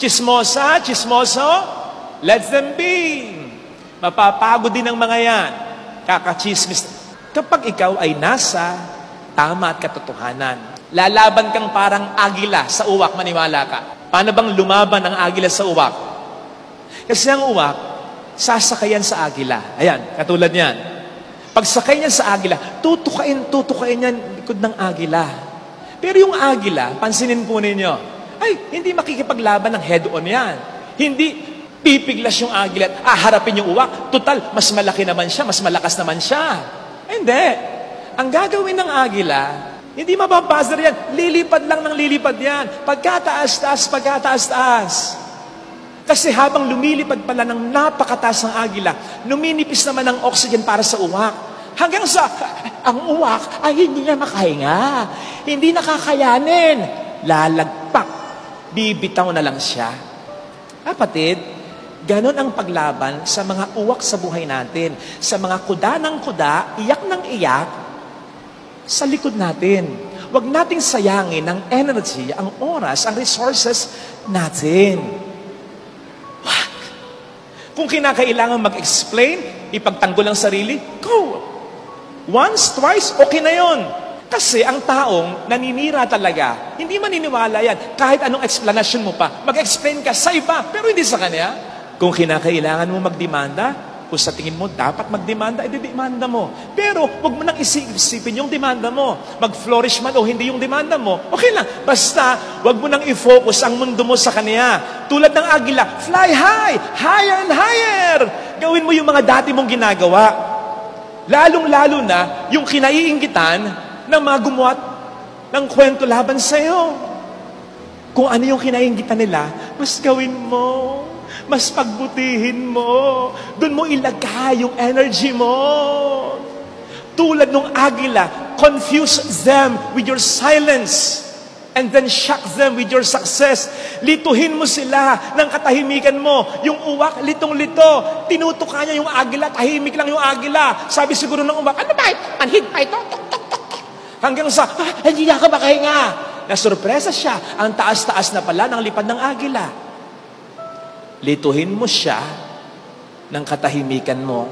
Chismosa, chismoso, let them be. Mapapagod din ang mga yan. Kakachismis. Kapag ikaw ay nasa tama at katotohanan, lalaban kang parang agila sa uwak, maniwala ka. Paano bang lumaban ang agila sa uwak? Kasi ang uwak, sasakayan sa agila. Ayan, katulad niyan. Pag sakay niya sa agila, tutukain yan likod ng agila. Pero yung agila, pansinin po ninyo, ay, hindi makikipaglaban ng head-on yan. Hindi pipiglas yung agila at haharapin yung uwak. Total, mas malaki naman siya, mas malakas naman siya. Hindi. Ang gagawin ng agila, hindi mababuzzer yan. Lilipad lang ng lilipad yan. Pagkataas-taas, pagkataas-taas. Kasi habang lumilipad pala ng napakataas ng agila, numinipis naman ang oxygen para sa uwak. Hanggang sa, ang uwak ay hindi na makahinga. Hindi nakakayanin. Lalagpak. Bibitaw na lang siya. Kapatid, ganon ang paglaban sa mga uwak sa buhay natin. Sa mga kuda ng kuda, iyak ng iyak, sa likod natin. Huwag nating sayangin ang energy, ang oras, ang resources natin. Wag. Kung kinakailangan mag-explain, ipagtanggol ang sarili, go. Once, twice, okay na yon. Kasi ang taong naninira talaga, hindi maniniwala yan. Kahit anong explanation mo pa, mag-explain ka sa iba, pero hindi sa kanya. Kung kinakailangan mo magdemanda, kung sa tingin mo dapat magdemanda, edi-demanda mo. Pero huwag mo nang isipin yung demanda mo. Mag-flourish man o hindi yung demanda mo, okay lang. Basta, huwag mo nang i-focus ang mundo mo sa kanya. Tulad ng agila, fly high, higher and higher. Gawin mo yung mga dati mong ginagawa. Lalong-lalo na yung kinaiinggitan ng mga gumawa ng kwento laban sa'yo. Kung ano yung kinainggitan nila, mas gawin mo, mas pagbutihin mo, doon mo ilagay yung energy mo. Tulad ng agila, confuse them with your silence and then shock them with your success. Lituhin mo sila ng katahimikan mo. Yung uwak, litong-lito. Tinutuka niya yung agila, tahimik lang yung agila. Sabi siguro ng uwak, ano ba ito? Manhid pa ito? Hanggang sa, hindi na ka makahinga. Nasurpresa siya. Ang taas-taas na pala ng lipad ng agila. Lituhin mo siya ng katahimikan mo.